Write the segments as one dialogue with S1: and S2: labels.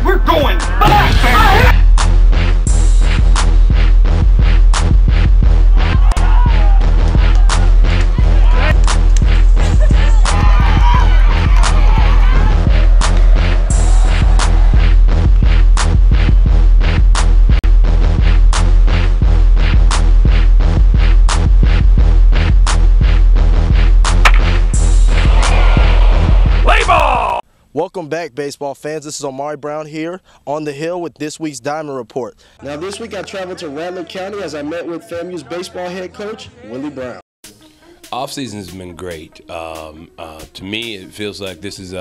S1: We're going back!
S2: Welcome back, baseball fans. This is Omari Brown here on the Hill with this week's Diamond Report. Now, this week I traveled to Rattler County as I met with FAMU's baseball head coach, Willie Brown.
S3: Off-season has been great. To me, it feels like this is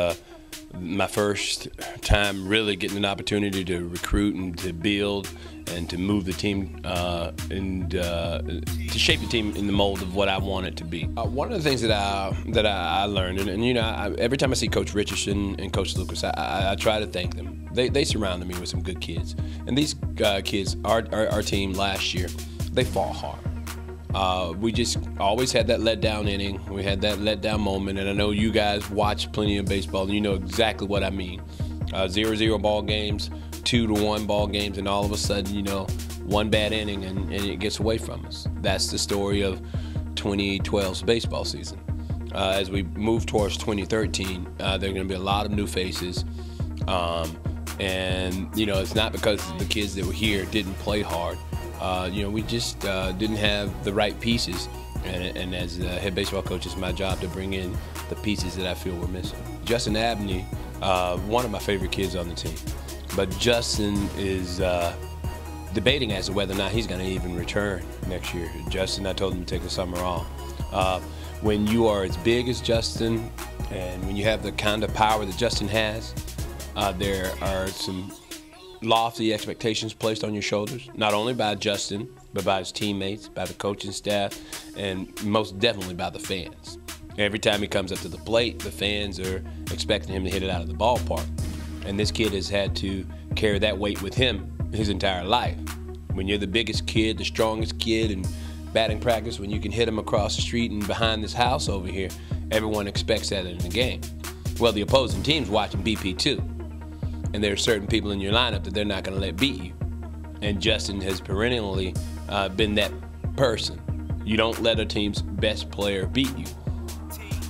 S3: my first time really getting an opportunity to recruit and to build and to move the team and to shape the team in the mold of what I want it to be. One of the things that I learned, and you know, every time I see Coach Richardson and Coach Lucas, I try to thank them. They surrounded me with some good kids, and these kids, our team last year, they fought hard. We just always had that letdown inning. We had that letdown moment, and I know you guys watch plenty of baseball, and you know exactly what I mean. 0-0 ball games, 2-1 ball games, and all of a sudden, you know, one bad inning and it gets away from us. That's the story of 2012's baseball season. As we move towards 2013, there are going to be a lot of new faces. And, you know, it's not because the kids that were here didn't play hard. You know, we just didn't have the right pieces. And as the head baseball coach, it's my job to bring in the pieces that I feel were missing. Justin Abney, one of my favorite kids on the team. But Justin is debating as to whether or not he's going to even return next year. Justin, I told him to take the summer off. When you are as big as Justin and when you have the kind of power that Justin has, there are some lofty expectations placed on your shoulders, not only by Justin, but by his teammates, by the coaching staff, and most definitely by the fans. Every time he comes up to the plate, the fans are expecting him to hit it out of the ballpark. And this kid has had to carry that weight with him his entire life. When you're the biggest kid, the strongest kid in batting practice, when you can hit him across the street and behind this house over here, everyone expects that in the game. Well, the opposing team's watching BP too. And there are certain people in your lineup that they're not going to let beat you. And Justin has perennially been that person. You don't let a team's best player beat you.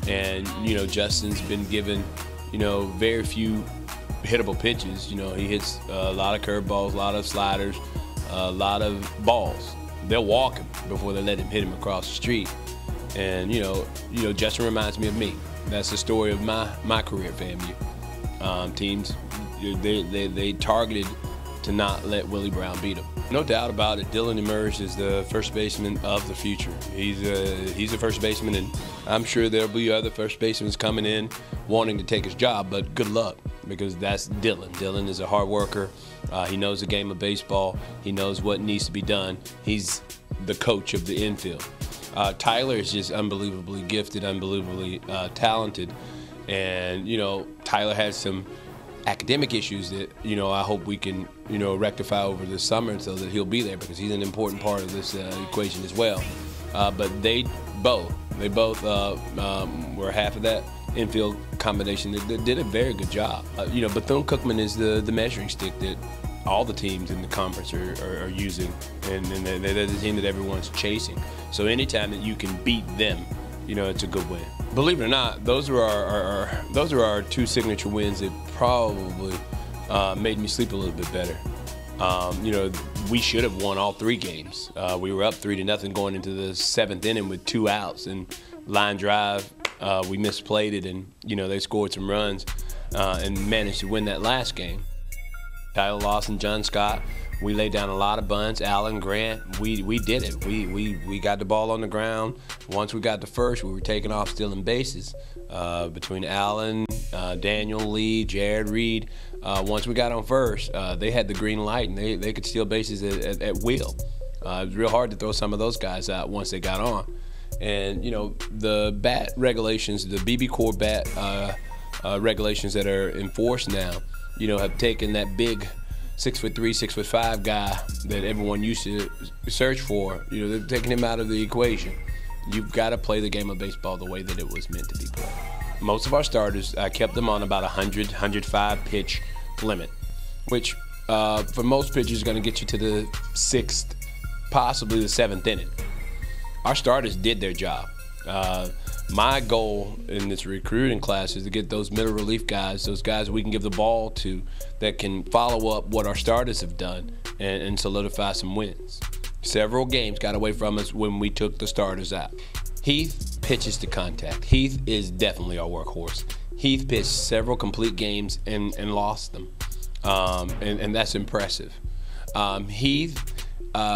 S3: And, you know, Justin's been given, you know, very few hittable pitches. You know, he hits a lot of curveballs, a lot of sliders, a lot of balls. They'll walk him before they let him hit him across the street. And, you know, Justin reminds me of me. That's the story of my career at FAMU. Teams, they targeted to not let Willie Brown beat him. No doubt about it, Dylan emerged as the first baseman of the future. He's a first baseman, and I'm sure there'll be other first basemen coming in wanting to take his job, but good luck, because that's Dylan. Dylan is a hard worker. He knows the game of baseball. He knows what needs to be done. He's the coach of the infield. Tyler is just unbelievably gifted, unbelievably talented, and, you know, Tyler has some academic issues that, you know, I hope we can, you know, rectify over the summer so that he'll be there, because he's an important part of this equation as well. But they both were half of that infield combination that did a very good job. You know, Bethune-Cookman is the measuring stick that all the teams in the conference are using, and they're the team that everyone's chasing. So anytime that you can beat them, you know, it's a good win. Believe it or not, those are our two signature wins that probably made me sleep a little bit better. You know, we should have won all three games. We were up 3-0 going into the 7th inning with 2 outs, and line drive, we misplayed it, and, you know, they scored some runs and managed to win that last game. Tyler Lawson, John Scott, we laid down a lot of bunts. Allen, Grant, we did it. We got the ball on the ground. Once we got to first, we were taking off stealing bases. Between Allen, Daniel Lee, Jared Reed, once we got on first, they had the green light, and they could steal bases at will. It was real hard to throw some of those guys out once they got on. And, you know, the bat regulations, the BB Core bat regulations that are enforced now, you know, have taken that big 6'3", 6'5" guy that everyone used to search for. You know, they've taken him out of the equation. You've got to play the game of baseball the way that it was meant to be played. Most of our starters, I kept them on about 100, 105 pitch limit. which for most pitchers is going to get you to the 6th, possibly the 7th inning. Our starters did their job. My goal in this recruiting class is to get those middle relief guys, those guys we can give the ball to that can follow up what our starters have done and solidify some wins. Several games got away from us when we took the starters out. Heath pitches to contact. Heath is definitely our workhorse. Heath pitched several complete games and lost them, and that's impressive. Heath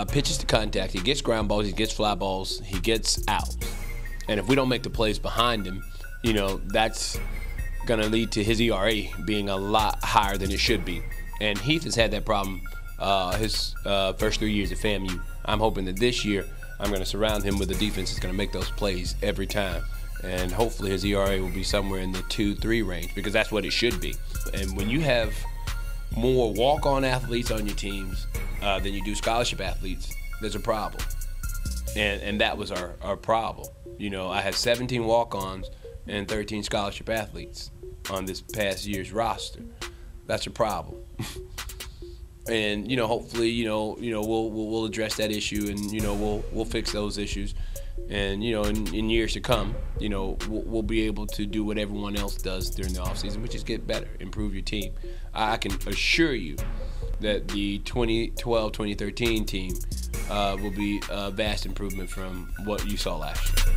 S3: pitches to contact. He gets ground balls, he gets fly balls, he gets outs. And if we don't make the plays behind him, you know, that's going to lead to his ERA being a lot higher than it should be. And Heath has had that problem his first 3 years at FAMU. I'm hoping that this year I'm going to surround him with a defense that's going to make those plays every time. And hopefully his ERA will be somewhere in the 2-3 range, because that's what it should be. And when you have more walk-on athletes on your teams than you do scholarship athletes, there's a problem. And that was our problem. You know, I had 17 walk-ons and 13 scholarship athletes on this past year's roster. That's a problem. And you know, hopefully, you know, we'll address that issue, and you know, we'll fix those issues. And you know, in years to come, you know, we'll be able to do what everyone else does during the offseason, which is get better, improve your team. I can assure you that the 2012-2013 team will be a vast improvement from what you saw last year.